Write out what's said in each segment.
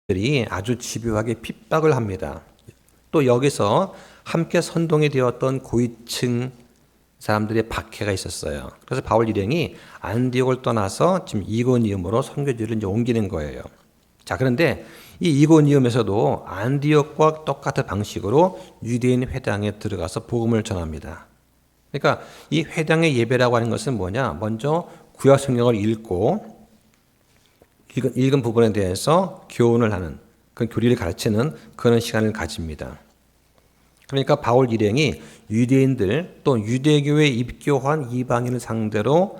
들이 아주 집요하게 핍박을 합니다. 또 여기서 함께 선동이 되었던 고위층 사람들의 박해가 있었어요. 그래서 바울 일행이 안디옥을 떠나서 지금 이고니움으로 선교지를 이제 옮기는 거예요. 자, 그런데 이 이고니움에서도 안디옥과 똑같은 방식으로 유대인 회당에 들어가서 복음을 전합니다. 그러니까 이 회당의 예배라고 하는 것은 뭐냐? 먼저 구약 성경을 읽은 부분에 대해서 교훈을 하는, 그 교리를 가르치는 그런 시간을 가집니다. 그러니까 바울 일행이 유대인들 또 유대교에 입교한 이방인을 상대로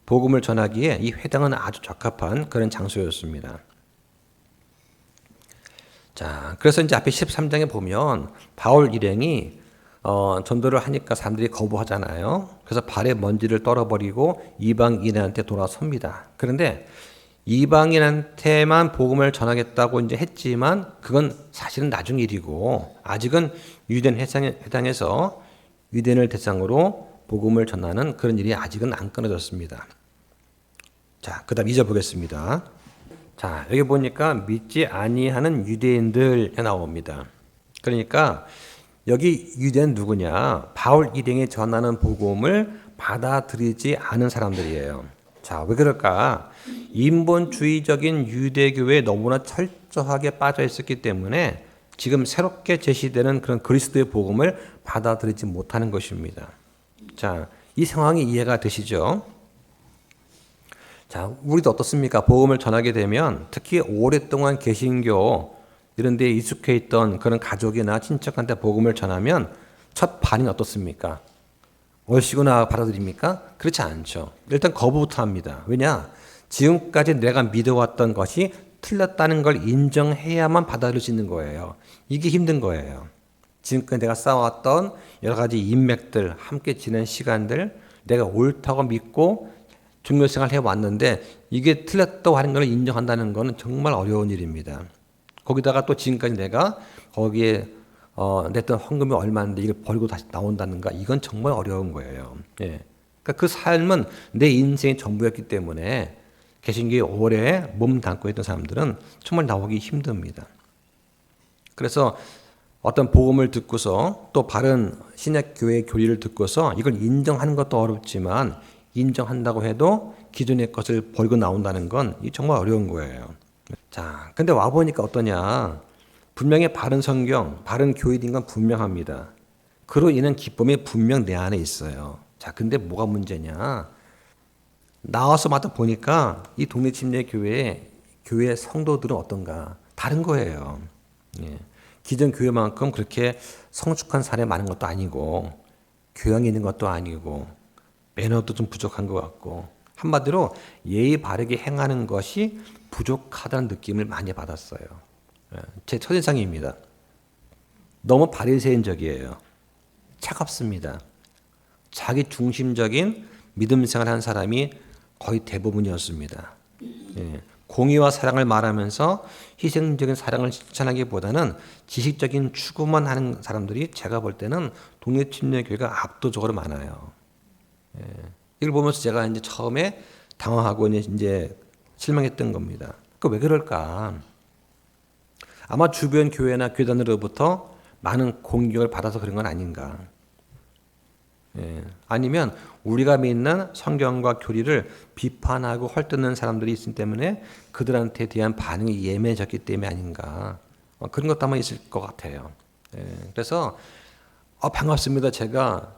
복음을 전하기에 이 회당은 아주 적합한 그런 장소였습니다. 자, 그래서 이제 앞에 13장에 보면 바울 일행이 전도를 하니까 사람들이 거부하잖아요. 그래서 발에 먼지를 떨어버리고 이방인한테 돌아섭니다. 그런데 이방인한테만 복음을 전하겠다고 이제 했지만 그건 사실은 나중 일이고 아직은 유대인 회당에서 유대인을 대상으로 복음을 전하는 그런 일이 아직은 안 끊어졌습니다. 자, 그다음 2절 보겠습니다. 자, 여기 보니까 믿지 아니하는 유대인들 나옵니다. 그러니까 여기 유대인 누구냐? 바울 일행이 전하는 복음을 받아들이지 않은 사람들이에요. 자, 왜 그럴까? 인본주의적인 유대교에 너무나 철저하게 빠져 있었기 때문에 지금 새롭게 제시되는 그런 그리스도의 복음을 받아들이지 못하는 것입니다. 자, 이 상황이 이해가 되시죠? 자, 우리도 어떻습니까? 복음을 전하게 되면 특히 오랫동안 개신교 이런 데에 익숙해 있던 그런 가족이나 친척한테 복음을 전하면 첫 반응이 어떻습니까? 얼씨구나 받아들입니까? 그렇지 않죠. 일단 거부부터 합니다. 왜냐? 지금까지 내가 믿어왔던 것이 틀렸다는 걸 인정해야만 받아들일 수 있는 거예요. 이게 힘든 거예요. 지금까지 내가 쌓아왔던 여러 가지 인맥들, 함께 지낸 시간들, 내가 옳다고 믿고 종교생활을 해왔는데 이게 틀렸다고 하는 걸 인정한다는 것은 정말 어려운 일입니다. 거기다가 또 지금까지 내가 거기에 냈던 헌금이 얼마인데 이걸 버리고 다시 나온다는가? 이건 정말 어려운 거예요. 예. 그러니까 그 삶은 내 인생의 전부였기 때문에 개신교에 오래 몸 담고 있던 사람들은 정말 나오기 힘듭니다. 그래서 어떤 복음을 듣고서 또 바른 신약교회의 교리를 듣고서 이걸 인정하는 것도 어렵지만 인정한다고 해도 기존의 것을 버리고 나온다는 건 정말 어려운 거예요. 자, 근데 와보니까 어떠냐? 분명히 바른 성경, 바른 교회인 건 분명합니다. 그로 인한 기쁨이 분명 내 안에 있어요. 자, 근데 뭐가 문제냐? 나와서마다 보니까 이 독립침례교회 교회 성도들은 어떤가? 다른 거예요. 예. 기존 교회만큼 그렇게 성숙한 사람이 많은 것도 아니고 교양이 있는 것도 아니고 매너도 좀 부족한 것 같고 한마디로 예의 바르게 행하는 것이 부족하다는 느낌을 많이 받았어요. 제 첫인상입니다. 너무 바리새인적이에요. 차갑습니다. 자기 중심적인 믿음 생활하는 사람이 거의 대부분이었습니다. 공의와 사랑을 말하면서 희생적인 사랑을 실천하기보다는 지식적인 추구만 하는 사람들이 제가 볼 때는 독립침례교회가 압도적으로 많아요. 이걸 보면서 제가 이제 처음에 당황하고 이제 실망했던 겁니다. 그 왜 그럴까? 아마 주변 교회나 교단으로부터 많은 공격을 받아서 그런 건 아닌가? 아니면 우리가 믿는 성경과 교리를 비판하고 헐뜯는 사람들이 있기 때문에 그들한테 대한 반응이 예민해졌기 때문에 아닌가? 그런 것도 아마 있을 것 같아요. 그래서 반갑습니다. 제가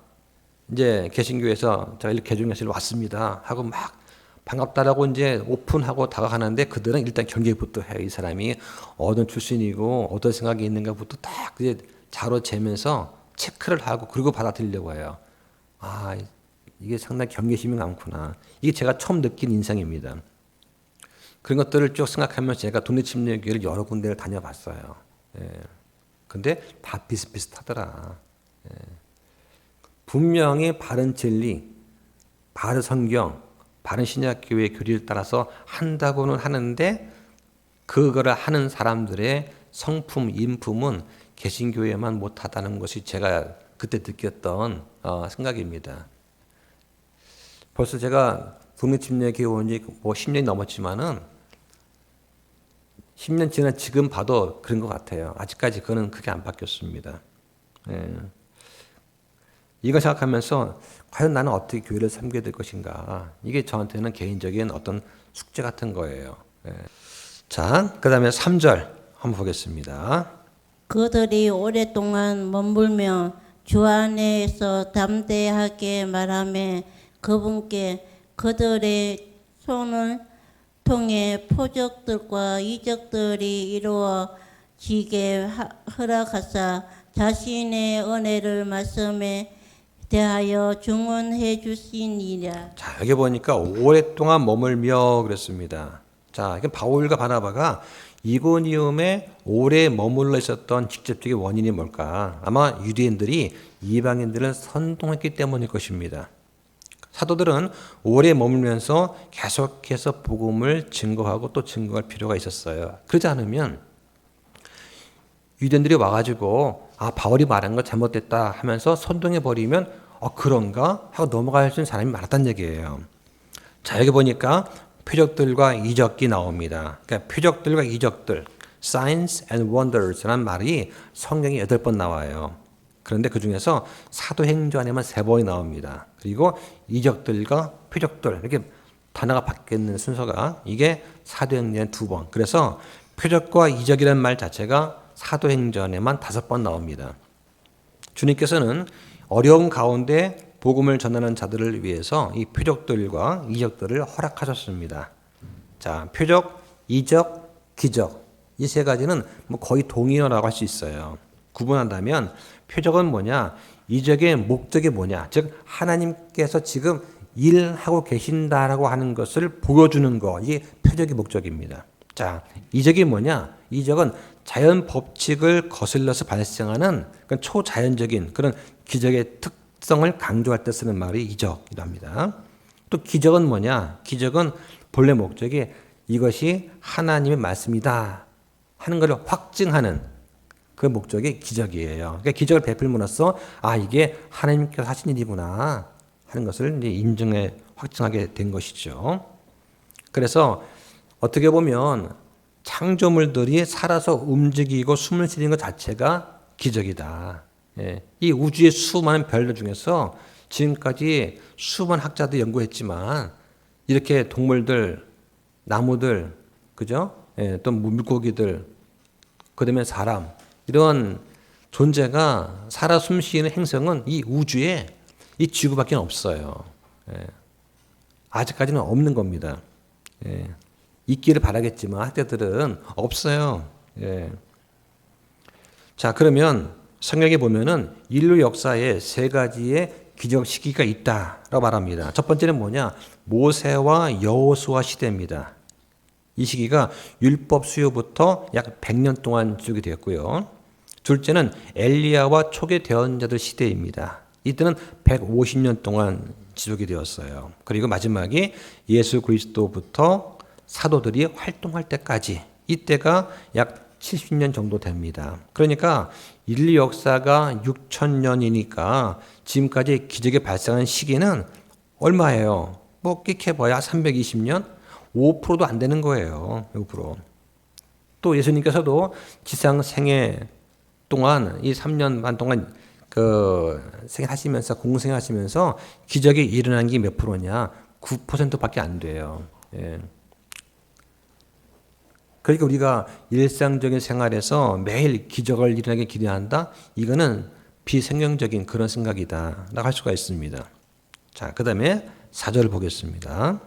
이제 개신교에서 제가 이렇게 개종교실로 왔습니다. 하고 막 반갑다라고 이제 오픈하고 다가가는데 그들은 일단 경계부터 해요. 이 사람이 어떤 출신이고 어떤 생각이 있는가부터 딱 이제 자로 재면서 체크를 하고 그리고 받아들이려고 해요. 아, 이게 상당히 경계심이 많구나. 이게 제가 처음 느낀 인상입니다. 그런 것들을 쭉 생각하면서 제가 독립침례교회를 여러 군데를 다녀봤어요. 근데 다 비슷비슷하더라. 분명히 바른 진리, 바른 성경, 바른 신약교회의 교리를 따라서 한다고는 하는데 그거를 하는 사람들의 성품, 인품은 개신교회만 못하다는 것이 제가 그때 느꼈던 생각입니다. 벌써 제가 독립침례교회 온 지 10년이 넘었지만은 10년 지난 지금 봐도 그런 것 같아요. 아직까지 그거는 크게 안 바뀌었습니다. 예. 이걸 생각하면서 과연 나는 어떻게 교회를 섬겨야 될 것인가. 이게 저한테는 개인적인 어떤 숙제 같은 거예요. 예. 자, 그 다음에 3절 한번 보겠습니다. 그들이 오랫동안 머물며 주 안에서 담대하게 말하며 그분께 그들의 손을 통해 표적들과 이적들이 이루어지게 허락하사 자신의 은혜를 말씀에 대하여 증언해 주시니라. 자, 여기 보니까 오랫동안 머물며 그랬습니다. 자, 이게 바울과 바나바가 이고니움에 오래 머물러 있었던 직접적인 원인이 뭘까? 아마 유대인들이 이방인들을 선동했기 때문일 것입니다. 사도들은 오래 머물면서 계속해서 복음을 증거하고 또 증거할 필요가 있었어요. 그러지 않으면 유대인들이 와가지고 바울이 말한 거 잘못됐다 하면서 선동해 버리면 그런가 하고 넘어갈 수 있는 사람이 많았다는 얘기예요. 자, 여기 보니까 표적들과 이적이 나옵니다. 그러니까 표적들과 이적들, signs and wonders라는 말이 성경에 8번 나와요. 그런데 그 중에서 사도행전에만 3번이 나옵니다. 그리고 이적들과 표적들 이렇게 단어가 바뀌는 순서가 이게 사도행전에 2번. 그래서 표적과 이적이라는 말 자체가 사도행전에만 5번 나옵니다. 주님께서는 어려운 가운데 복음을 전하는 자들을 위해서 이 표적들과 이적들을 허락하셨습니다. 자, 표적, 이적, 기적 이 3가지는 뭐 거의 동의어라고 할 수 있어요. 구분한다면 표적은 뭐냐, 이적의 목적이 뭐냐, 즉 하나님께서 지금 일하고 계신다라고 하는 것을 보여주는 거, 이게 표적의 목적입니다. 자, 이적이 뭐냐? 이적은 자연 법칙을 거슬러서 발생하는 그런 초자연적인 그런 기적의 특성을 강조할 때 쓰는 말이 이적이라고 합니다. 또 기적은 뭐냐? 기적은 본래 목적이 이것이 하나님의 말씀이다 하는 것을 확증하는 그 목적이 기적이에요. 그러니까 기적을 베풀므로써 이게 하나님께서 하신 일이구나 하는 것을 이제 인정해 확증하게 된 것이죠. 그래서 어떻게 보면 창조물들이 살아서 움직이고 숨을 쉬는 것 자체가 기적이다. 예. 이 우주의 수많은 별들 중에서 지금까지 수많은 학자도 연구했지만 이렇게 동물들, 나무들, 그죠? 예, 또 물고기들, 그다음에 사람 이런 존재가 살아 숨쉬는 행성은 이 우주에 이 지구밖에 없어요. 예. 아직까지는 없는 겁니다. 예. 있기를 바라겠지만 학자들은 없어요. 예. 자, 그러면 성경에 보면은 인류 역사에 3가지의 기적 시기가 있다라고 말합니다. 첫 번째는 뭐냐? 모세와 여호수아 시대입니다. 이 시기가 율법 수요부터 약 100년 동안 지속이 되었고요. 둘째는 엘리야와 초기 대언자들 시대입니다. 이때는 150년 동안 지속이 되었어요. 그리고 마지막이 예수 그리스도부터 사도들이 활동할 때까지, 이때가 약 70년 정도 됩니다. 그러니까 인류 역사가 6,000년이니까 지금까지 기적이 발생한 시기는 얼마예요? 뭐 끽해봐야 320년? 5%도 안 되는 거예요. 5%. 또 예수님께서도 지상 생애 동안 이 3년 반 동안 생하시면서 공생하시면서 기적이 일어난 게 몇 프로냐? 9%밖에 안 돼요. 예. 그러니까 우리가 일상적인 생활에서 매일 기적을 일어나게 기대한다? 이거는 비생명적인 그런 생각이다 라고 할 수가 있습니다. 자, 그 다음에 4절을 보겠습니다.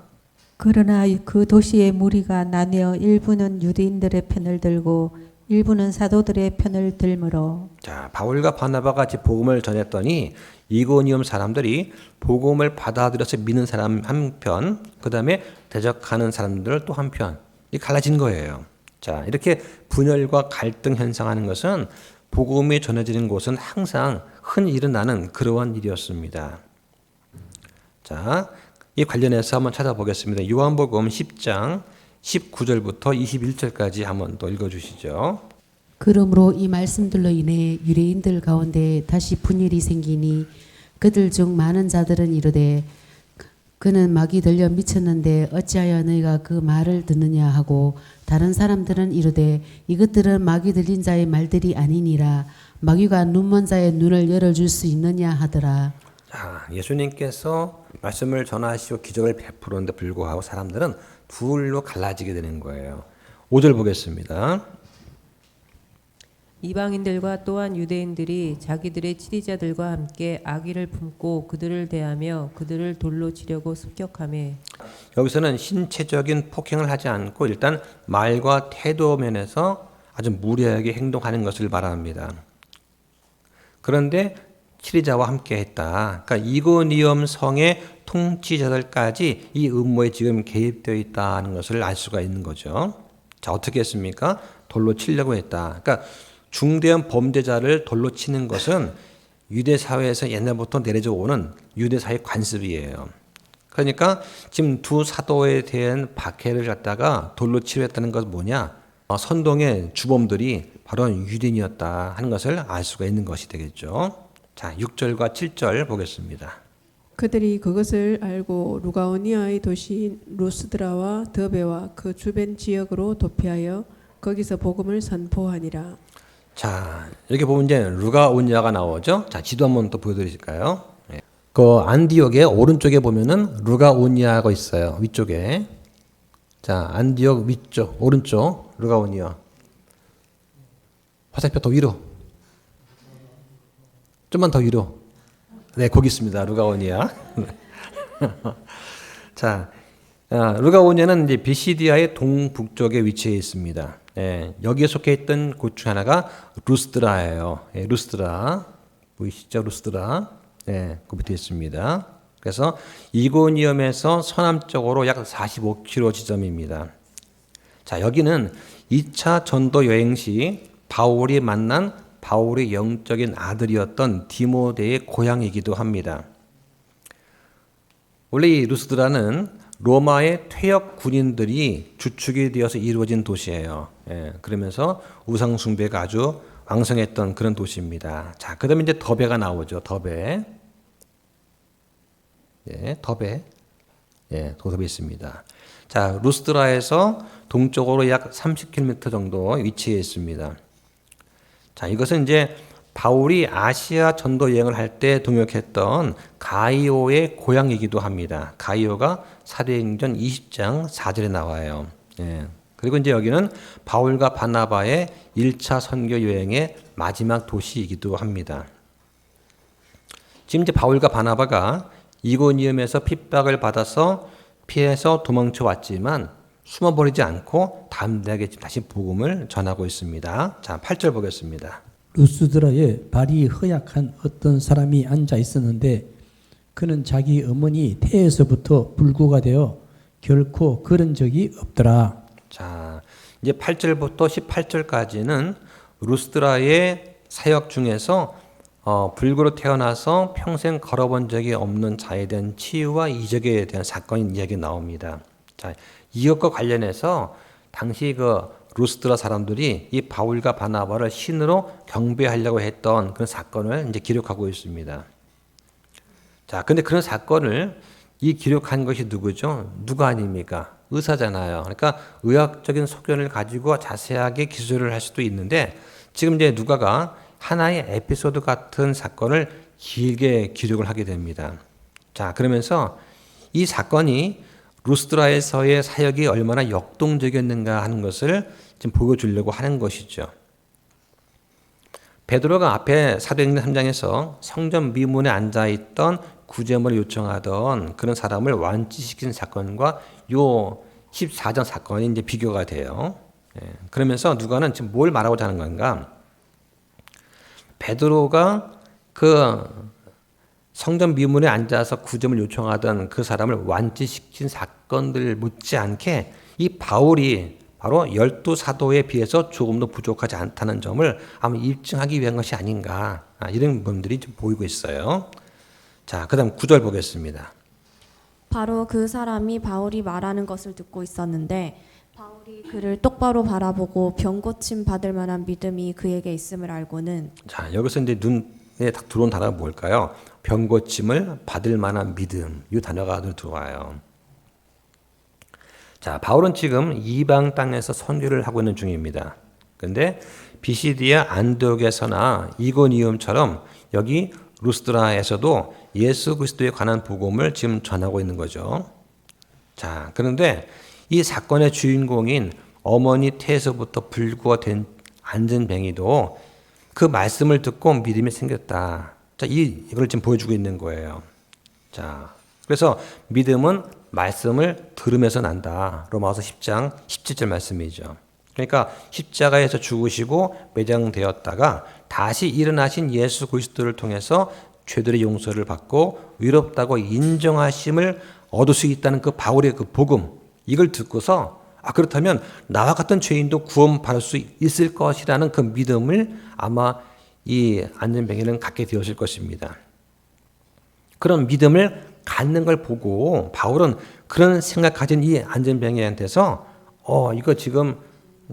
그러나 그 도시의 무리가 나뉘어 일부는 유대인들의 편을 들고 일부는 사도들의 편을 들므로. 자, 바울과 바나바가 같이 복음을 전했더니 이고니움 사람들이 복음을 받아들여서 믿는 사람 한편, 그 다음에 대적하는 사람들 또 한편, 이 갈라진 거예요. 자, 이렇게 분열과 갈등 현상하는 것은 복음이 전해지는 곳은 항상 흔히 일어나는 그러한 일이었습니다. 자, 이 관련해서 한번 찾아보겠습니다. 요한복음 10장 19절부터 21절까지 한번 또 읽어주시죠. 그러므로 이 말씀들로 인해 유대인들 가운데 다시 분열이 생기니 그들 중 많은 자들은 이르되 그는 마귀 들려 미쳤는데 어찌하여 너희가 그 말을 듣느냐 하고 다른 사람들은 이르되 이것들은 마귀 들린 자의 말들이 아니니라. 마귀가 눈먼 자의 눈을 열어줄 수 있느냐 하더라. 자, 예수님께서 말씀을 전하시고 기적을 베푸는데 불구하고 사람들은 둘로 갈라지게 되는 거예요. 5절 보겠습니다. 이방인들과 또한 유대인들이 자기들의 치리자들과 함께 악의를 품고 그들을 대하며 그들을 돌로 치려고 습격하매. 여기서는 신체적인 폭행을 하지 않고 일단 말과 태도 면에서 아주 무례하게 행동하는 것을 말합니다. 그런데 치리자와 함께 했다. 그러니까 이고니엄 성의 통치자들까지 이 음모에 지금 개입되어 있다는 것을 알 수가 있는 거죠. 자, 어떻게 했습니까? 돌로 치려고 했다. 그러니까 중대한 범죄자를 돌로 치는 것은 유대 사회에서 옛날부터 내려져 오는 유대 사회 관습이에요. 그러니까 지금 두 사도에 대한 박해를 갖다가 돌로 치료했다는 것은 뭐냐? 선동의 주범들이 바로 유대인이었다 하는 것을 알 수가 있는 것이 되겠죠. 자, 6절과 7절 보겠습니다. 그들이 그것을 알고 루가오니아의 도시인 루스드라와 더베와 그 주변 지역으로 도피하여 거기서 복음을 선포하니라. 자, 여기 보면 이제 루가오니아가 나오죠. 자, 지도 한번 또 보여드릴까요? 그 안디옥의 오른쪽에 보면은 루가오니아가 있어요. 위쪽에. 자, 안디옥 위쪽, 오른쪽 루가오니아. 화살표 더 위로. 좀만 더 위로. 네, 거기 있습니다. 루가오니아. 자, 루가오니아는 이제 비시디아의 동북쪽에 위치해 있습니다. 예, 여기에 속해 있던 곳 중 하나가 루스드라예요. 예, 루스드라 보이시죠? 루스드라. 예, 그 밑에 있습니다. 그래서 이고니엄에서 서남쪽으로 약 45km 지점입니다. 자, 여기는 2차 전도 여행 시 바울이 만난 바울의 영적인 아들이었던 디모데의 고향이기도 합니다. 원래 이 루스드라는 로마의 퇴역 군인들이 주축이 되어서 이루어진 도시예요. 예, 그러면서 우상 숭배가 아주 왕성했던 그런 도시입니다. 자, 그다음에 이제 더베가 나오죠. 더베. 예, 더베. 예, 더베 있습니다. 자, 루스드라에서 동쪽으로 약 30km 정도 위치해 있습니다. 자, 이것은 이제 바울이 아시아 전도 여행을 할 때 동역했던 가이오의 고향이기도 합니다. 가이오가 사도행전 20장 4절에 나와요. 예. 그리고 이제 여기는 바울과 바나바의 1차 선교 여행의 마지막 도시이기도 합니다. 지금 이제 바울과 바나바가 이고니움에서 핍박을 받아서 피해서 도망쳐 왔지만 숨어버리지 않고 담대하게 다시 복음을 전하고 있습니다. 자, 8절 보겠습니다. 루스드라에 발이 허약한 어떤 사람이 앉아 있었는데 그는 자기 어머니 태에서부터 불구가 되어 결코 그런 적이 없더라. 자, 이제 8절부터 18절까지는 루스드라의 사역 중에서 불구로 태어나서 평생 걸어본 적이 없는 자에 대한 치유와 이적에 대한 사건이 이야기 나옵니다. 자, 이것과 관련해서 당시 그 루스드라 사람들이 이 바울과 바나바를 신으로 경배하려고 했던 그런 사건을 이제 기록하고 있습니다. 자, 근데 그런 사건을 이 기록한 것이 누구죠? 누가 아닙니까? 의사잖아요. 그러니까 의학적인 소견을 가지고 자세하게 기술을 할 수도 있는데 지금 이제 누가가 하나의 에피소드 같은 사건을 길게 기록을 하게 됩니다. 자, 그러면서 이 사건이 루스드라에서의 사역이 얼마나 역동적이었는가 하는 것을 지금 보여주려고 하는 것이죠. 베드로가 앞에 사도행전 3장에서 성전 미문에 앉아있던 구제물을 요청하던 그런 사람을 완치시킨 사건과 요 14장 사건이 이제 비교가 돼요. 그러면서 누가는 지금 뭘 말하고자 하는 건가? 베드로가 그 성전 미문에 앉아서 구제물 요청하던 그 사람을 완치시킨 사건들 못지않게 이 바울이 바로 12사도에 비해서 조금 더 부족하지 않다는 점을 아마 입증하기 위한 것이 아닌가, 이런 부분들이 좀 보이고 있어요. 자, 그 다음 9절 보겠습니다. 바로 그 사람이 바울이 말하는 것을 듣고 있었는데 바울이 그를 똑바로 바라보고 병고침 받을 만한 믿음이 그에게 있음을 알고는. 자, 여기서 이제 딱 들어온 단어가 뭘까요? 병고침을 받을 만한 믿음. 이 단어가 들어와요. 자, 바울은 지금 이방 땅에서 선교를 하고 있는 중입니다. 근데 비시디아 안디옥에서나 이고니움처럼 여기 루스드라에서도 예수 그리스도에 관한 복음을 지금 전하고 있는 거죠. 자, 그런데 이 사건의 주인공인 어머니 태에서부터 불구가 된 안전뱅이도 그 말씀을 듣고 믿음이 생겼다. 자, 이걸 지금 보여주고 있는 거예요. 자, 그래서 믿음은 말씀을 들으면서 난다. 로마서 10장 17절 말씀이죠. 그러니까 십자가에서 죽으시고 매장되었다가 다시 일어나신 예수 그리스도를 통해서 죄들의 용서를 받고 의롭다고 인정하심을 얻을 수 있다는 그 바울의 그 복음, 이걸 듣고서 그렇다면 나와 같은 죄인도 구원받을 수 있을 것이라는 그 믿음을 아마 이 안전뱅이는 갖게 되었을 것입니다. 그런 믿음을 갖는 걸 보고 바울은 그런 생각 가진 이 안전뱅이한테서 이거 지금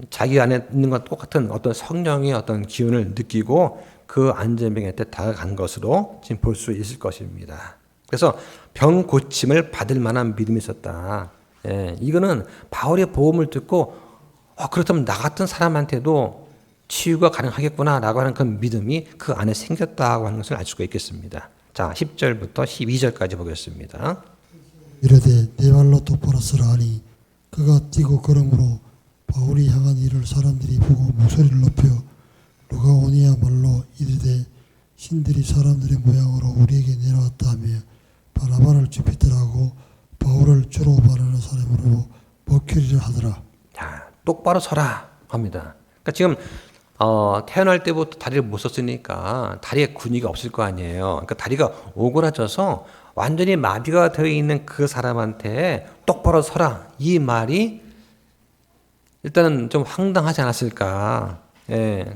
자기 안에 있는 것 똑같은 어떤 성령의 어떤 기운을 느끼고 그 안전뱅이한테 다가간 것으로 지금 볼 수 있을 것입니다. 그래서 병 고침을 받을 만한 믿음이 있었다. 이거는 바울의 보험을 듣고 그렇다면 나 같은 사람한테도 치유가 가능하겠구나라고 하는 그 믿음이 그 안에 생겼다고 하는 것을 알 수가 있겠습니다. 자, 10절부터 12절까지 보겠습니다. 이르되 내 발로 똑바로 서라 하니 그가 뛰고 걸음으로 바울이 향한 일을 사람들이 보고 목소리를 높여 루가오니아 말로 이르되 신들이 사람들의 모양으로 우리에게 내려왔다 하며 바나바를 주피터라고 바울을 주로 말하는 사람으로 머큐리를 하더라. 자, 똑바로 서라 합니다. 그러니까 지금 태어날 때부터 다리를 못 썼으니까 다리에 근육이 없을 거 아니에요. 그러니까 다리가 오그라져서 완전히 마비가 되어 있는 그 사람한테 똑바로 서라, 이 말이 일단은 좀 황당하지 않았을까.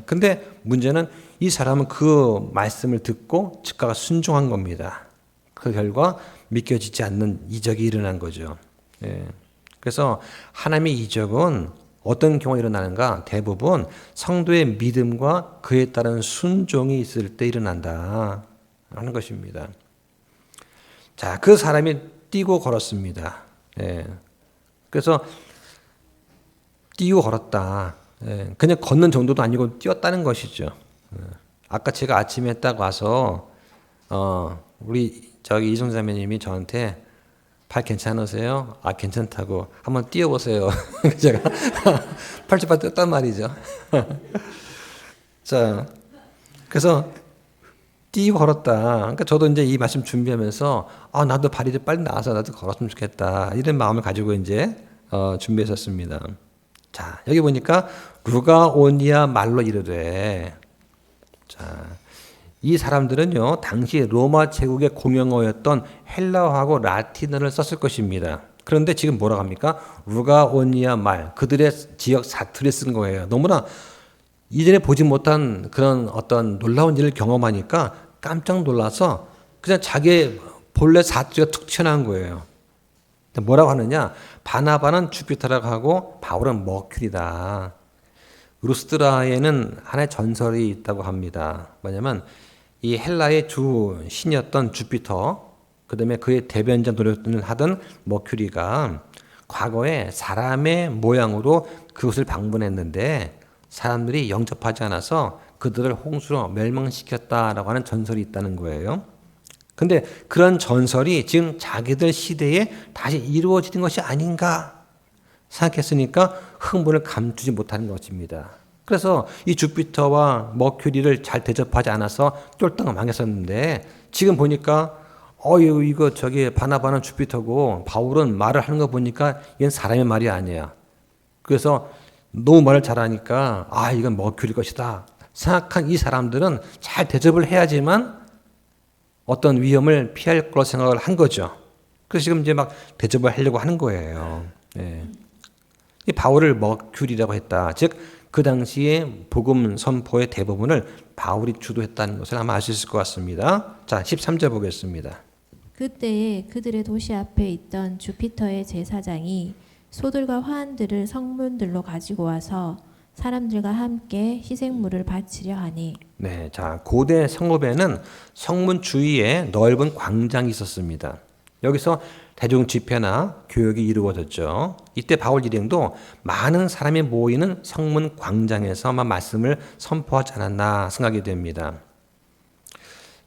근데 문제는 이 사람은 그 말씀을 듣고 즉각 순종한 겁니다. 그 결과 믿겨지지 않는 이적이 일어난 거죠. 그래서 하나님의 이적은 어떤 경우가 일어나는가? 대부분 성도의 믿음과 그에 따른 순종이 있을 때 일어난다 하는 것입니다. 자, 그 사람이 뛰고 걸었습니다. 그래서 뛰고 걸었다. 그냥 걷는 정도도 아니고 뛰었다는 것이죠. 아까 제가 아침에 딱 와서 우리 저기 이송 자매님이 저한테 발 괜찮으세요? 괜찮다고 한번 뛰어보세요. 제가 팔찌발 떴단 말이죠. 자, 그래서 뛰고 걸었다. 그러니까 저도 이제 이 말씀 준비하면서 나도 발이 좀 빨리 나와서 나도 걸었으면 좋겠다, 이런 마음을 가지고 이제 준비했었습니다. 자, 여기 보니까 루가오니아 말로 이르되, 자, 이 사람들은요 당시 로마 제국의 공용어였던 헬라어하고 라틴어를 썼을 것입니다. 그런데 지금 뭐라고 합니까? 루가오니아 말, 그들의 지역 사투리 쓴 거예요. 너무나 이전에 보지 못한 그런 어떤 놀라운 일을 경험하니까 깜짝 놀라서 그냥 자기의 본래 사투리가 툭 튀어나온 거예요. 뭐라고 하느냐? 바나바는 주피터라고 하고 바울은 머큐리다. 루스드라에는 하나의 전설이 있다고 합니다. 뭐냐면 이 헬라의 주 신이었던 주피터, 그 다음에 그의 대변자 노릇을 하던 머큐리가 과거에 사람의 모양으로 그것을 방문했는데 사람들이 영접하지 않아서 그들을 홍수로 멸망시켰다라고 하는 전설이 있다는 거예요. 근데 그런 전설이 지금 자기들 시대에 다시 이루어지는 것이 아닌가 생각했으니까 흥분을 감추지 못하는 것입니다. 그래서 이 주피터와 머큐리를 잘 대접하지 않아서 쫄딱 망했었는데 지금 보니까 이거 저기 바나바는 주피터고 바울은 말을 하는 거 보니까 이건 사람의 말이 아니야. 그래서 너무 말을 잘하니까 이건 머큐리 것이다 생각한 이 사람들은 잘 대접을 해야지만 어떤 위험을 피할 거라 생각을 한 거죠. 그래서 지금 이제 막 대접을 하려고 하는 거예요. 이 바울을 머큐리라고 했다. 즉 그 당시에 복음 선포의 대부분을 바울이 주도했다는 것을 아마 알 수 있을 것 같습니다. 자, 13절 보겠습니다. 그때에 그들의 도시 앞에 있던 주피터의 제사장이 소들과 화환들을 성문들로 가지고 와서 사람들과 함께 희생물을 바치려 하니. 네, 자, 고대 성읍에는 성문 주위에 넓은 광장이 있었습니다. 여기서 대중 집회나 교육이 이루어졌죠. 이때 바울 일행도 많은 사람이 모이는 성문 광장에서만 말씀을 선포하지 않았나 생각이 됩니다.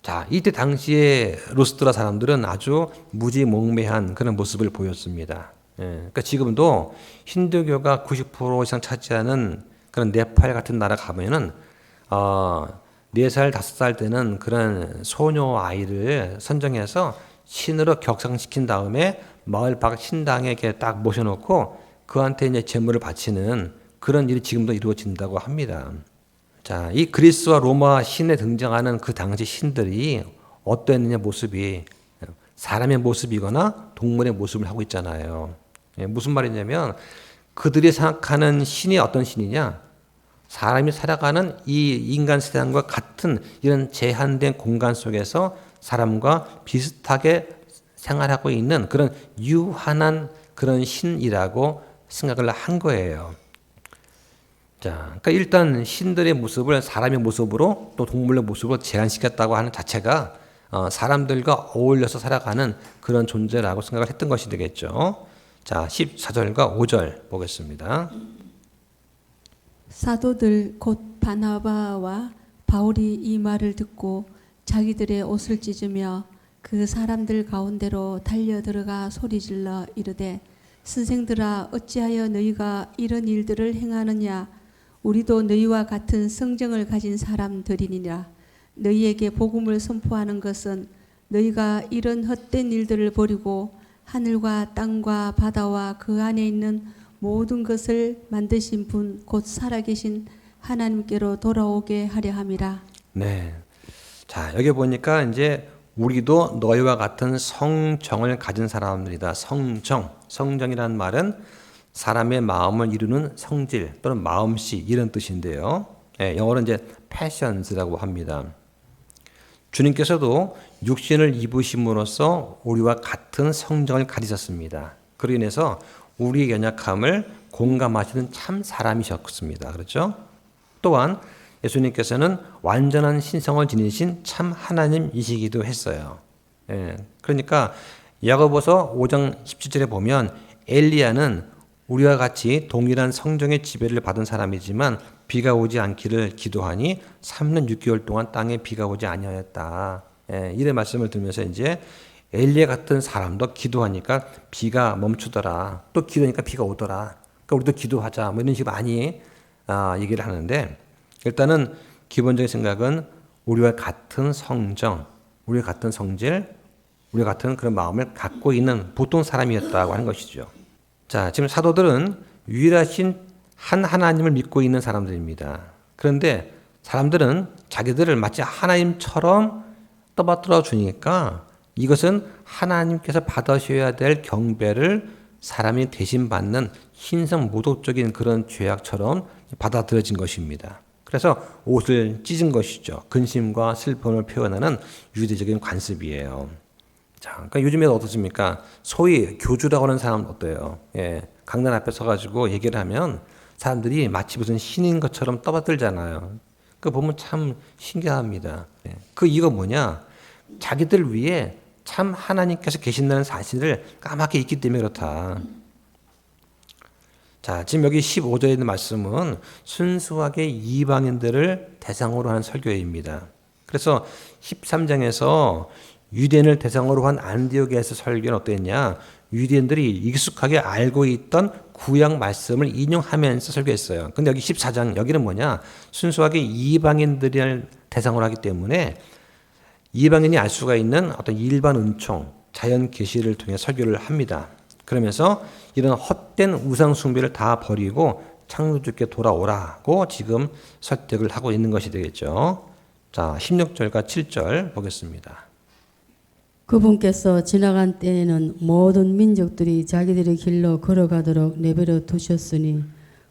자, 이때 당시에 루스드라 사람들은 아주 무지몽매한 그런 모습을 보였습니다. 그러니까 지금도 힌두교가 90% 이상 차지하는 그런 네팔 같은 나라 가면은 4살, 5살 되는 그런 소녀 아이를 선정해서 신으로 격상시킨 다음에 마을 밖 신당에 딱 모셔놓고 그한테 이제 제물을 바치는 그런 일이 지금도 이루어진다고 합니다. 자, 이 그리스와 로마 신에 등장하는 그 당시 신들이 어떠했느냐 모습이 사람의 모습이거나 동물의 모습을 하고 있잖아요. 무슨 말이냐면 그들이 생각하는 신이 어떤 신이냐? 사람이 살아가는 이 인간 세상과 같은 이런 제한된 공간 속에서 사람과 비슷하게 생활하고 있는 그런 유한한 그런 신이라고 생각을 한 거예요. 자, 그러니까 일단 신들의 모습을 사람의 모습으로 또 동물의 모습으로 제한시켰다고 하는 자체가 사람들과 어울려서 살아가는 그런 존재라고 생각을 했던 것이 되겠죠. 자, 14절과 5절 보겠습니다. 사도들 곧 바나바와 바울이 이 말을 듣고 자기들의 옷을 찢으며 그 사람들 가운데로 달려 들어가 소리질러 이르되 선생들아 어찌하여 너희가 이런 일들을 행하느냐 우리도 너희와 같은 성정을 가진 사람들이니라 너희에게 복음을 선포하는 것은 너희가 이런 헛된 일들을 버리고 하늘과 땅과 바다와 그 안에 있는 모든 것을 만드신 분 곧 살아계신 하나님께로 돌아오게 하려 함이라. 네. 자, 여기 보니까 이제 우리도 너희와 같은 성정을 가진 사람들이다. 성정. 성정이라는 말은 사람의 마음을 이루는 성질 또는 마음씨 이런 뜻인데요. 네, 영어로 이제 passions라고 합니다. 주님께서도 육신을 입으심으로써 우리와 같은 성정을 가지셨습니다. 그로 인해서 우리의 연약함을 공감하시는 참 사람이셨습니다. 그렇죠? 또한 예수님께서는 완전한 신성을 지니신 참 하나님이시기도 했어요. 예, 그러니까 야고보서 5장 17절에 보면 엘리야는 우리와 같이 동일한 성정의 지배를 받은 사람이지만 비가 오지 않기를 기도하니 3년 6개월 동안 땅에 비가 오지 아니하였다. 예, 이런 말씀을 들으면서 이제 엘리야 같은 사람도 기도하니까 비가 멈추더라. 또 기도하니까 비가 오더라. 그러니까 우리도 기도하자. 뭐 이런 식으로 많이 얘기를 하는데 일단은 기본적인 생각은 우리와 같은 성정, 우리와 같은 성질, 우리와 같은 그런 마음을 갖고 있는 보통 사람이었다고 하는 것이죠. 자, 지금 사도들은 유일하신 한 하나님을 믿고 있는 사람들입니다. 그런데 사람들은 자기들을 마치 하나님처럼 떠받들어 주니까 이것은 하나님께서 받으셔야 될 경배를 사람이 대신 받는 신성 모독적인 그런 죄악처럼 받아들여진 것입니다. 그래서 옷을 찢은 것이죠. 근심과 슬픔을 표현하는 유대적인 관습이에요. 자, 그러니까 요즘에 어떻습니까? 소위 교주라고 하는 사람은 어때요? 예, 강단 앞에 서가지고 얘기를 하면 사람들이 마치 무슨 신인 것처럼 떠받들잖아요. 그 보면 참 신기합니다. 예, 그 이유가 뭐냐? 자기들 위에 참 하나님께서 계신다는 사실을 까맣게 잊기 때문에 그렇다. 자, 지금 여기 15절에 있는 말씀은 순수하게 이방인들을 대상으로 하는 설교입니다. 그래서 13장에서 유대인을 대상으로 한 안디옥에서 설교는 어땠냐? 유대인들이 익숙하게 알고 있던 구약 말씀을 인용하면서 설교했어요. 근데 여기 14장 여기는 뭐냐? 순수하게 이방인들을 대상으로 하기 때문에 이방인이 알 수가 있는 어떤 일반 은총, 자연 계시를 통해 설교를 합니다. 그러면서 이런 헛된 우상 숭배를 다 버리고 창조주께 돌아오라고 지금 설득을 하고 있는 것이 되겠죠. 자, 16절과 7절 보겠습니다. 그분께서 지나간 때에는 모든 민족들이 자기들의 길로 걸어가도록 내버려 두셨으니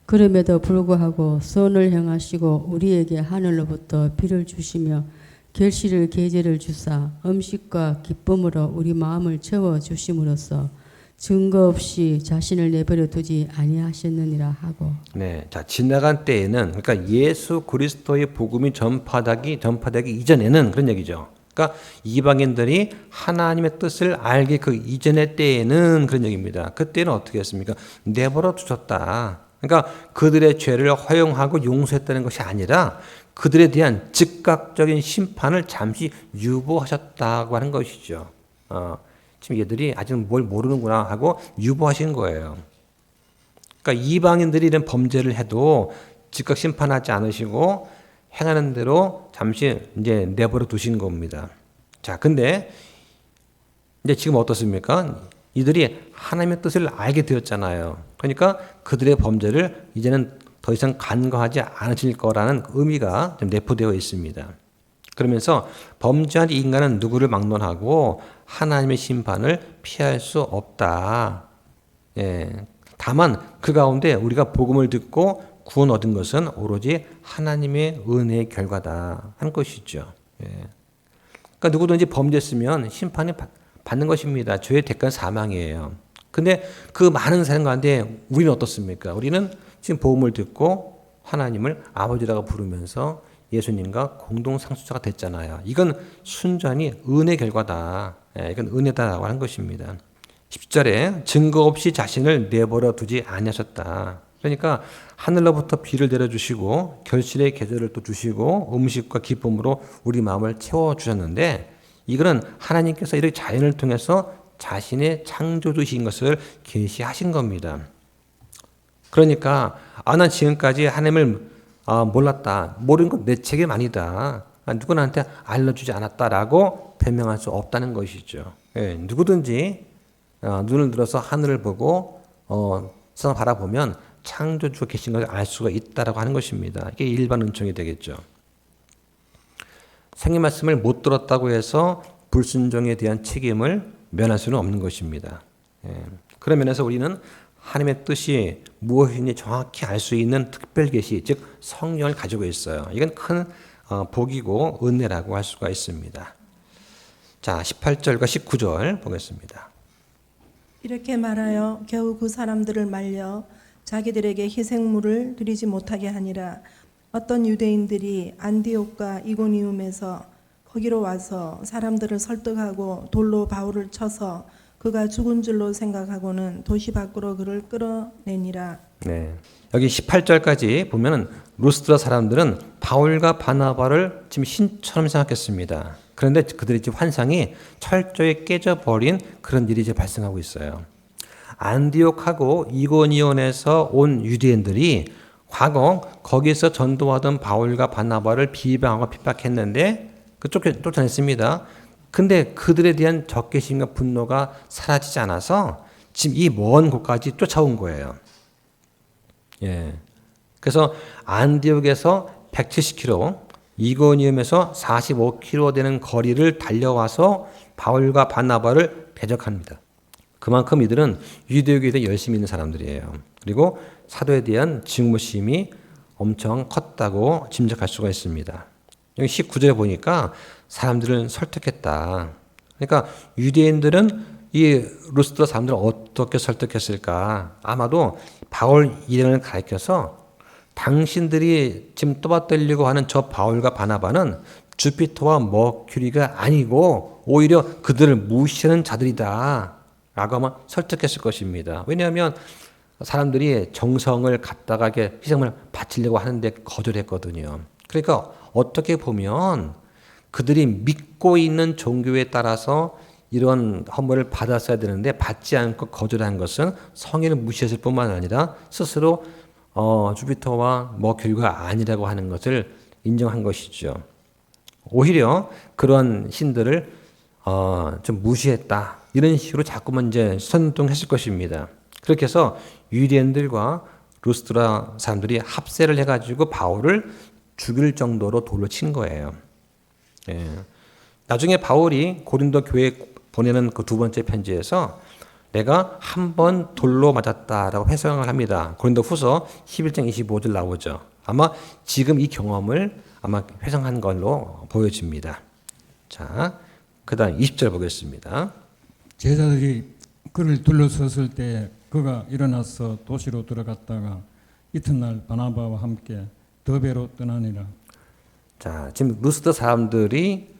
그럼에도 불구하고 선을 행하시고 우리에게 하늘로부터 비를 주시며 결실을 계절을 주사 음식과 기쁨으로 우리 마음을 채워 주심으로써 증거 없이 자신을 내버려 두지 아니하셨느니라 하고. 네, 자 지나간 때에는 그러니까 예수 그리스도의 복음이 전파되기 이전에는 그런 얘기죠. 그러니까 이방인들이 하나님의 뜻을 알기 그 이전의 때에는 그런 얘기입니다. 그때는 어떻게 했습니까? 내버려 두셨다. 그러니까 그들의 죄를 허용하고 용서했다는 것이 아니라 그들에 대한 즉각적인 심판을 잠시 유보하셨다고 하는 것이죠. 지금 얘들이 아직 뭘 모르는구나 하고 유보하신 거예요. 그러니까 이방인들이 이런 범죄를 해도 즉각 심판하지 않으시고 행하는 대로 잠시 이제 내버려 두신 겁니다. 자, 근데 이제 지금 어떻습니까? 이들이 하나님의 뜻을 알게 되었잖아요. 그러니까 그들의 범죄를 이제는 더 이상 간과하지 않으실 거라는 의미가 좀 내포되어 있습니다. 그러면서 범죄한 인간은 누구를 막론하고 하나님의 심판을 피할 수 없다. 예. 다만 그 가운데 우리가 복음을 듣고 구원 얻은 것은 오로지 하나님의 은혜의 결과다 하는 것이죠. 예. 그러니까 누구든지 범죄했으면 심판을 받는 것입니다. 죄의 대가는 사망이에요. 근데 그 많은 사람 가운데 우리는 어떻습니까? 우리는 지금 복음을 듣고 하나님을 아버지라고 부르면서 예수님과 공동 상속자가 됐잖아요. 이건 순전히 은혜 결과다. 예, 이건 은혜다라고 하는 것입니다. 10절에 증거 없이 자신을 내버려 두지 아니하셨다. 그러니까 하늘로부터 비를 내려주시고 결실의 계절을 또 주시고 음식과 기쁨으로 우리 마음을 채워주셨는데 이거는 하나님께서 이렇게 자연을 통해서 자신의 창조주신 것을 계시하신 겁니다. 그러니까 난 지금까지 하나님을 몰랐다. 모르는 건 내 책임 아니다. 누구나한테 알려주지 않았다라고 변명할 수 없다는 것이죠. 예, 누구든지 눈을 들어서 하늘을 보고 세상을 바라보면 창조주가 계신 것을 알 수가 있다라고 하는 것입니다. 이게 일반 은총이 되겠죠. 생의 말씀을 못 들었다고 해서 불순종에 대한 책임을 면할 수는 없는 것입니다. 예, 그런 면에서 우리는 하나님의 뜻이 무엇인지 정확히 알 수 있는 특별 계시, 즉 성령을 가지고 있어요. 이건 큰 복이고 은혜라고 할 수가 있습니다. 자, 18절과 19절 보겠습니다. 이렇게 말하여 겨우 그 사람들을 말려 자기들에게 희생물을 드리지 못하게 하니라. 어떤 유대인들이 안디옥과 이고니움에서 거기로 와서 사람들을 설득하고 돌로 바울을 쳐서 그가 죽은 줄로 생각하고는 도시 밖으로 그를 끌어내니라. 네, 여기 18절까지 보면은 루스드라 사람들은 바울과 바나바를 지금 신처럼 생각했습니다. 그런데 그들의 지금 환상이 철저히 깨져버린 그런 일이 이제 발생하고 있어요. 안디옥하고 이고니온에서 온 유대인들이 과거 거기서 전도하던 바울과 바나바를 비방하고 핍박했는데 쫓아냈습니다. 근데 그들에 대한 적개심과 분노가 사라지지 않아서 지금 이 먼 곳까지 쫓아온 거예요. 예. 그래서 안디옥에서 170km, 이고니움에서 45km 되는 거리를 달려와서 바울과 바나바를 대적합니다. 그만큼 이들은 유대교에 대해 열심히 있는 사람들이에요. 그리고 사도에 대한 증오심이 엄청 컸다고 짐작할 수가 있습니다. 여기 19절에 보니까 사람들을 설득했다. 그러니까 유대인들은 이 루스드라 사람들을 어떻게 설득했을까? 아마도 바울 일행을 가르쳐서 당신들이 지금 떠받들려고 하는 저 바울과 바나바는 주피터와 머큐리가 아니고 오히려 그들을 무시하는 자들이다 라고 아마 설득했을 것입니다. 왜냐하면 사람들이 정성을 갖다가 희생을 바치려고 하는데 거절했거든요. 그러니까 어떻게 보면 그들이 믿고 있는 종교에 따라서 이런 헌물을 받았어야 되는데 받지 않고 거절한 것은 성인을 무시했을 뿐만 아니라 스스로 주피터와 머큐리가 아니라고 하는 것을 인정한 것이죠. 오히려 그런 신들을 좀 무시했다. 이런 식으로 자꾸만 이제 선동했을 것입니다. 그렇게 해서 유대인들과 루스드라 사람들이 합세를 해가지고 바울을 죽일 정도로 돌로 친 거예요. 예. 나중에 바울이 고린도 교회에 보내는 그 두 번째 편지에서 내가 한 번 돌로 맞았다라고 회상을 합니다. 고린도 후서 11장 25절 나오죠. 아마 지금 이 경험을 아마 회상한 걸로 보여집니다. 자, 그 다음 20절 보겠습니다. 제자들이 그를 둘러섰을 때 그가 일어나서 도시로 들어갔다가 이튿날 바나바와 함께 더베로 떠나니라. 자, 지금 루스드 사람들이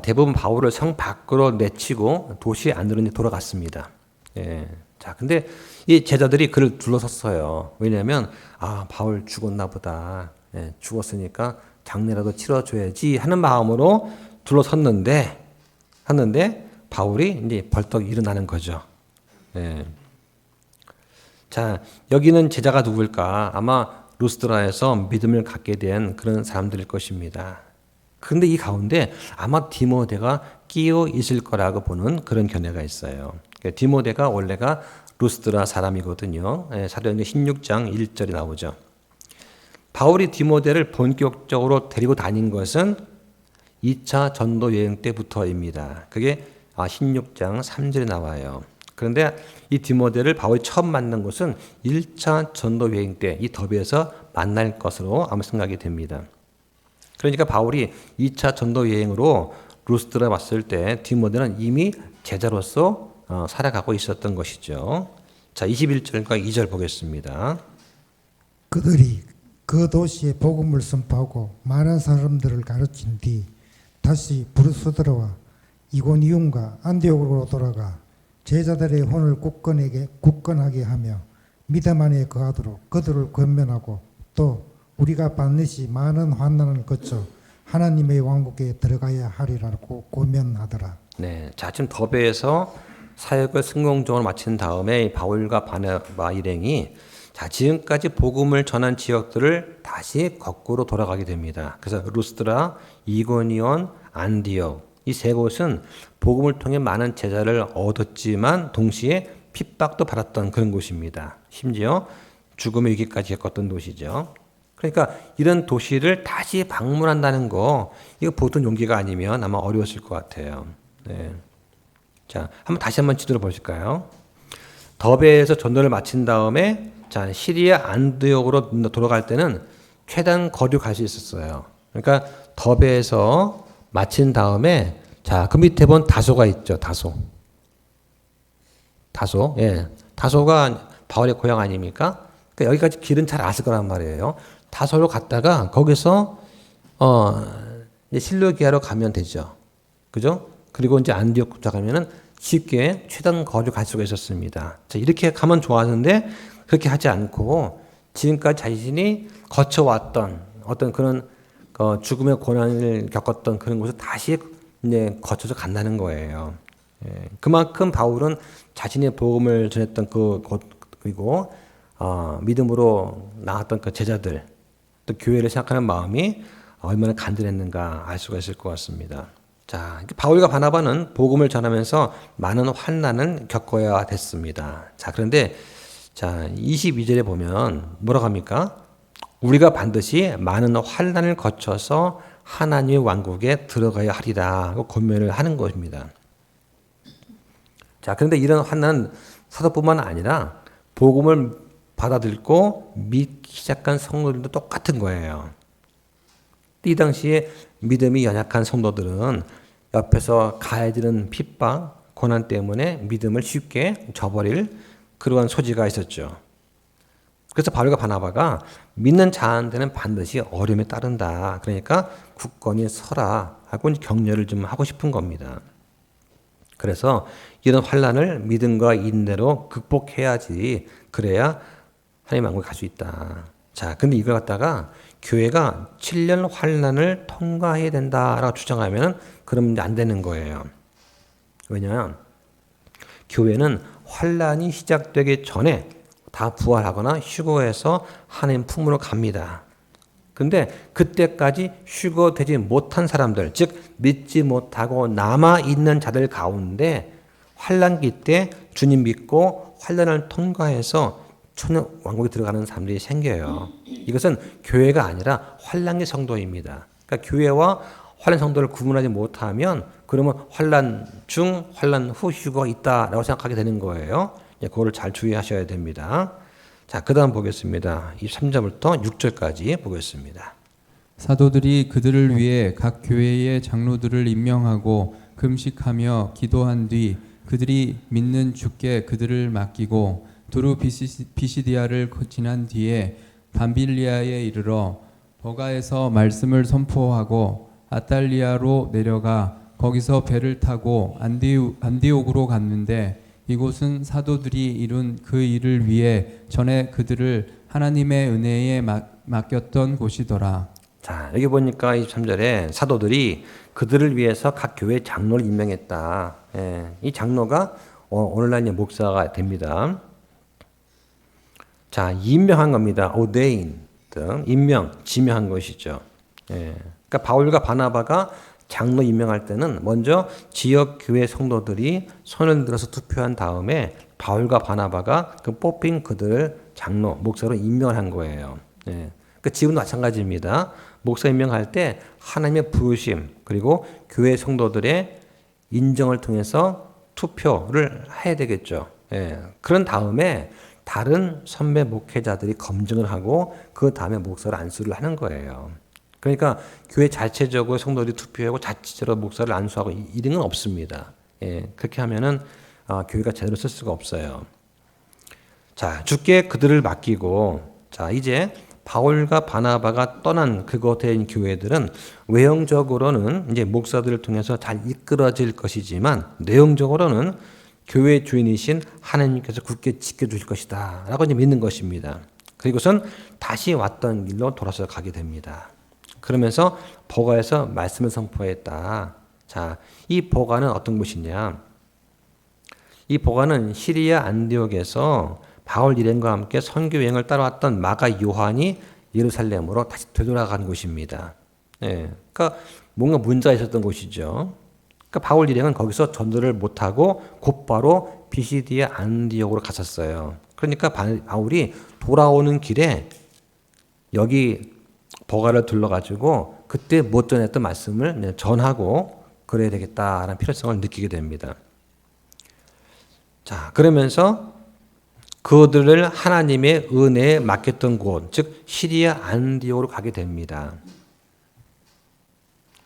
대부분 바울을 성 밖으로 내치고 도시 안으로 이제 돌아갔습니다. 예. 자, 근데 이 제자들이 그를 둘러섰어요. 왜냐하면 바울 죽었나 보다. 예, 죽었으니까 장례라도 치러줘야지 하는 마음으로 둘러섰는데 바울이 이제 벌떡 일어나는 거죠. 예. 자, 여기는 제자가 누굴까? 아마 루스드라에서 믿음을 갖게 된 그런 사람들일 것입니다. 그런데 이 가운데 아마 디모데가 끼어 있을 거라고 보는 그런 견해가 있어요. 디모데가 원래가 루스드라 사람이거든요. 사도행전 16장 1절이 나오죠. 바울이 디모데를 본격적으로 데리고 다닌 것은 2차 전도 여행 때부터입니다. 그게 16장 3절에 나와요. 그런데 이 디모데를 바울이 처음 만난 것은 1차 전도 여행 때 이 더베에서 만날 것으로 아마 생각이 됩니다. 그러니까 바울이 2차 전도 여행으로 루스드라 왔을 때 디모데는 이미 제자로서 살아가고 있었던 것이죠. 자, 21절과 2절 보겠습니다. 그들이 그 도시에 복음을 선포하고 많은 사람들을 가르친 뒤 다시 브루스드라와 이고니움과 안디옥으로 돌아가 제자들의 혼을 굳건하게 하며 믿음 안에 거하도록 그들을 권면하고 또 우리가 반드시 많은 환난을 거쳐 하나님의 왕국에 들어가야 하리라고 고면하더라. 네, 자, 지금 더베에서 사역을 성공적으로 마친 다음에 바울과 바나바 일행이 지금까지 복음을 전한 지역들을 다시 거꾸로 돌아가게 됩니다. 그래서 루스드라, 이고니온, 안디옥 이 세 곳은 복음을 통해 많은 제자를 얻었지만 동시에 핍박도 받았던 그런 곳입니다. 심지어 죽음의 위기까지 겪었던 도시죠. 그러니까 이런 도시를 다시 방문한다는 거 이거 보통 용기가 아니면 아마 어려웠을 것 같아요. 네. 자, 다시 한번 지도를 보실까요? 더베에서 전도를 마친 다음에 시리아 안디옥으로 돌아갈 때는 최단 거리 갈 수 있었어요. 그러니까 더베에서 마친 다음에 그 밑에 본 다소가 있죠. 다소. 예. 다소가 바울의 고향 아닙니까? 그러니까 여기까지 길은 잘 아실 거란 말이에요. 다소로 갔다가 거기서 실루기아로 가면 되죠. 그죠? 그리고 이제 안디옥 도착하면은 쉽게 최단 거리로 갈 수가 있었습니다. 자, 이렇게 가면 좋았는데 그렇게 하지 않고 지금까지 자신이 거쳐왔던 어떤 그런 죽음의 고난을 겪었던 그런 곳을 다시 이제 거쳐서 간다는 거예요. 예, 그만큼 바울은 자신의 복음을 전했던 그 곳 그리고 믿음으로 나왔던 그 제자들 또 교회를 생각하는 마음이 얼마나 간절했는가 알 수가 있을 것 같습니다. 자, 바울과 바나바는 복음을 전하면서 많은 환난을 겪어야 됐습니다. 자, 그런데 22절에 보면 뭐라고 합니까? 우리가 반드시 많은 환난을 거쳐서 하나님의 왕국에 들어가야 하리라 하고 권면을 하는 것입니다. 자, 그런데 이런 환난은 사도뿐만 아니라 복음을 받아들고 믿기 시작한 성도들도 똑같은 거예요. 이 당시에 믿음이 연약한 성도들은 옆에서 가해지는 핍박, 고난 때문에 믿음을 쉽게 저버릴 그러한 소지가 있었죠. 그래서 바울과 바나바가 믿는 자한테는 반드시 어려움이 따른다. 그러니까 굳건히 서라 하고 격려를 좀 하고 싶은 겁니다. 그래서 이런 환난을 믿음과 인내로 극복해야지 그래야 하나님 왕국에 갈 수 있다. 자, 근데 이걸 갖다가 교회가 7년 환난을 통과해야 된다라고 주장하면 그러면 안 되는 거예요. 왜냐하면 교회는 환난이 시작되기 전에 다 부활하거나 휴거해서 하나님 품으로 갑니다. 근데 그때까지 휴거되지 못한 사람들, 즉 믿지 못하고 남아있는 자들 가운데 환난기 때 주님 믿고 환난을 통과해서 천년 왕국에 들어가는 사람들이 생겨요. 이것은 교회가 아니라 환난기 성도입니다. 그러니까 교회와 환난 성도를 구분하지 못하면 그러면 환난 중, 환난 후 휴거가 있다라고 생각하게 되는 거예요. 그거를 잘 주의하셔야 됩니다. 자, 그 다음 보겠습니다. 23절부터 6절까지 보겠습니다. 사도들이 그들을 위해 각 교회의 장로들을 임명하고 금식하며 기도한 뒤 그들이 믿는 주께 그들을 맡기고 두루 비시디아를 지난 뒤에 밤빌리아에 이르러 버가에서 말씀을 선포하고 아탈리아로 내려가 거기서 배를 타고 안디옥으로 갔는데 이곳은 사도들이 이룬 그 일을 위해 전에 그들을 하나님의 은혜에 맡겼던 곳이더라. 자, 여기 보니까 23절에 사도들이 그들을 위해서 각 교회 장로를 임명했다. 예, 이 장로가 오늘날 목사가 됩니다. 자, 임명한 겁니다. ordain 등 임명, 지명한 것이죠. 예, 그러니까 바울과 바나바가 장로 임명할 때는 먼저 지역 교회 성도들이 손을 들어서 투표한 다음에 바울과 바나바가 그 뽑힌 그들을 장로, 목사로 임명을 한 거예요. 예. 그러니까 지금도 마찬가지입니다. 목사 임명할 때 하나님의 부르심 그리고 교회 성도들의 인정을 통해서 투표를 해야 되겠죠. 예. 그런 다음에 다른 선배 목회자들이 검증을 하고 그 다음에 목사를 안수를 하는 거예요. 그러니까 교회 자체적으로 성도들이 투표하고 자체적으로 목사를 안수하고 이런 건 없습니다. 예, 그렇게 하면은 교회가 제대로 쓸 수가 없어요. 자, 주께 그들을 맡기고, 자, 이제 바울과 바나바가 떠난 그곳의 교회들은 외형적으로는 이제 목사들을 통해서 잘 이끌어질 것이지만 내용적으로는 교회 주인이신 하나님께서 굳게 지켜주실 것이다 라고 이제 믿는 것입니다. 그리고선 다시 왔던 길로 돌아서 가게 됩니다. 그러면서 버가에서 말씀을 선포했다. 자, 이 버가는 어떤 곳이냐? 이 버가는 시리아 안디옥에서 바울 일행과 함께 선교 여행을 따라왔던 마가 요한이 예루살렘으로 다시 되돌아간 곳입니다. 예, 그러니까 뭔가 문제가 있었던 곳이죠. 그러니까 바울 일행은 거기서 전도를 못하고 곧바로 비시디아 안디옥으로 갔었어요. 그러니까 바울이 돌아오는 길에 여기 버가를 둘러가지고 그때 못 전했던 말씀을 전하고 그래야 되겠다라는 필요성을 느끼게 됩니다. 자, 그러면서 그들을 하나님의 은혜에 맡겼던 곳, 즉 시리아 안디옥으로 가게 됩니다.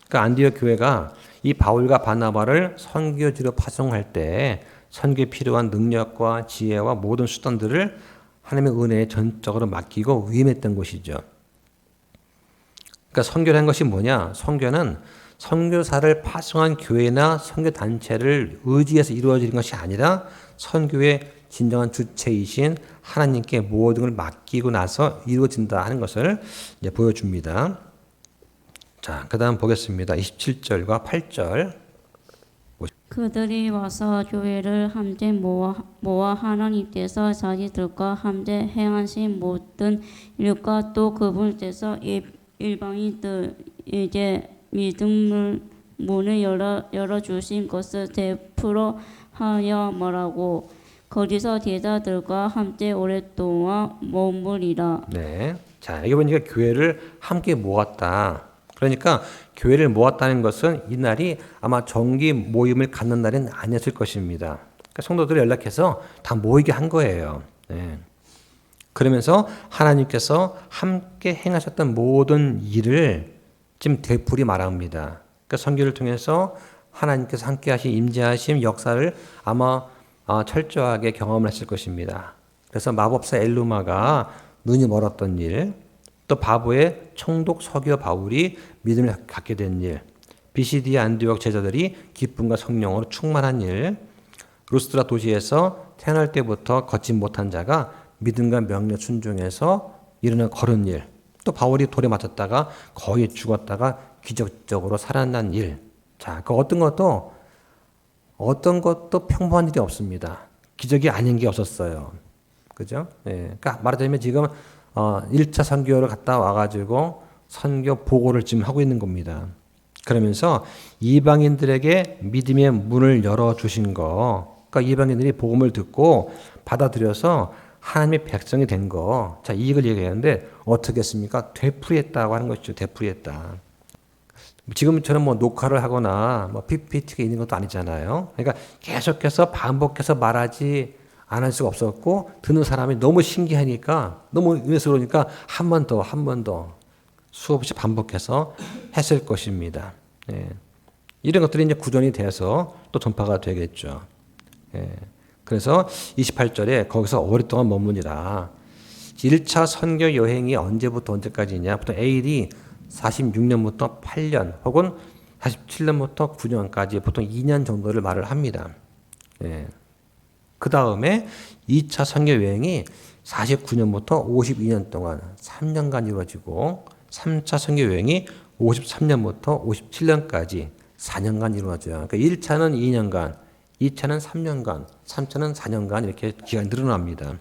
그러니까 안디옥 교회가 이 바울과 바나바를 선교지로 파송할 때 선교에 필요한 능력과 지혜와 모든 수단들을 하나님의 은혜에 전적으로 맡기고 위임했던 곳이죠. 그러니까 선교를 한 것이 뭐냐? 선교는 선교사를 파송한 교회나 선교 단체를 의지해서 이루어지는 것이 아니라 선교의 진정한 주체이신 하나님께 모든 걸 맡기고 나서 이루어진다 하는 것을 이제 보여줍니다. 자, 그다음 보겠습니다. 27절과 8절. 그들이 와서 교회를 함께 모아 하나님께서 자기들과 함께 행하신 모든 일과 또 그분께서 일방인들에게 믿음을 문을 열어주신 것을 되풀어 하여 말하고 거기서 제자들과 함께 오랫동안 머무리라. 네, 자 여기 보니까 교회를 함께 모았다. 그러니까 교회를 모았다는 것은 이 날이 아마 정기 모임을 갖는 날은 아니었을 것입니다. 그러니까 성도들이 연락해서 다 모이게 한 거예요. 네. 그러면서 하나님께서 함께 행하셨던 모든 일을 지금 되풀이 말합니다. 그러니까 선교를 통해서 하나님께서 함께 하신 임재하심 역사를 아마 철저하게 경험을 했을 것입니다. 그래서 마법사 엘루마가 눈이 멀었던 일, 또 바보의 총독 서기어 바울이 믿음을 갖게 된 일, 비시디아 안디옥 제자들이 기쁨과 성령으로 충만한 일, 루스드라 도시에서 태어날 때부터 걷지 못한 자가 믿음과 명령 순종해서 일어나 걸은 일, 또 바울이 돌에 맞았다가 거의 죽었다가 기적적으로 살아난 일. 자, 그 어떤 것도 평범한 일이 없습니다. 기적이 아닌 게 없었어요. 그죠? 예. 그러니까 말하자면 지금 1차 선교를 갔다 와가지고 선교 보고를 지금 하고 있는 겁니다. 그러면서 이방인들에게 믿음의 문을 열어주신 거, 그러니까 이방인들이 복음을 듣고 받아들여서 하나님의 백성이 된 거, 자, 이익을 얘기하는데 어떻게 했습니까? 되풀이했다고 하는 것이죠. 되풀이했다. 지금처럼 뭐 녹화를 하거나 뭐 PPT가 있는 것도 아니잖아요. 그러니까 계속해서 반복해서 말하지 않을 수가 없었고 듣는 사람이 너무 신기하니까 너무 은혜스러우니까 한 번 더 수없이 반복해서 했을 것입니다. 예. 이런 것들이 이제 구전이 돼서 또 전파가 되겠죠. 예. 그래서 28절에 거기서 오랫동안 머무니라. 1차 선교 여행이 언제부터 언제까지냐? 보통 AD 46년부터 8년 혹은 47년부터 9년까지 보통 2년 정도를 말을 합니다. 예. 그 다음에 2차 선교 여행이 49년부터 52년 동안 3년간 이루어지고 3차 선교 여행이 53년부터 57년까지 4년간 이루어져요. 그러니까 1차는 2년간, 2차는 3년간, 3차는 4년간 이렇게 기간이 늘어납니다.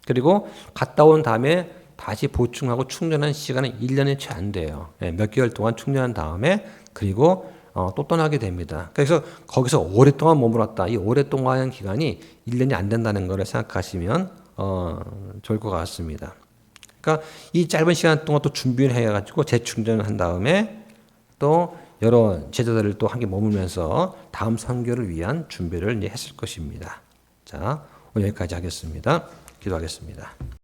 그리고 갔다 온 다음에 다시 보충하고 충전한 시간은 1년이 채 안 돼요. 몇 개월 동안 충전한 다음에 그리고 또 떠나게 됩니다. 그래서 거기서 오랫동안 머물렀다. 이 오랫동안 기간이 1년이 안 된다는 걸 생각하시면 좋을 것 같습니다. 그러니까 이 짧은 시간 동안 또 준비를 해가지고 재충전을 한 다음에 또 여러 제자들을 또 함께 머물면서 다음 선교를 위한 준비를 이제 했을 것입니다. 자, 오늘 여기까지 하겠습니다. 기도하겠습니다.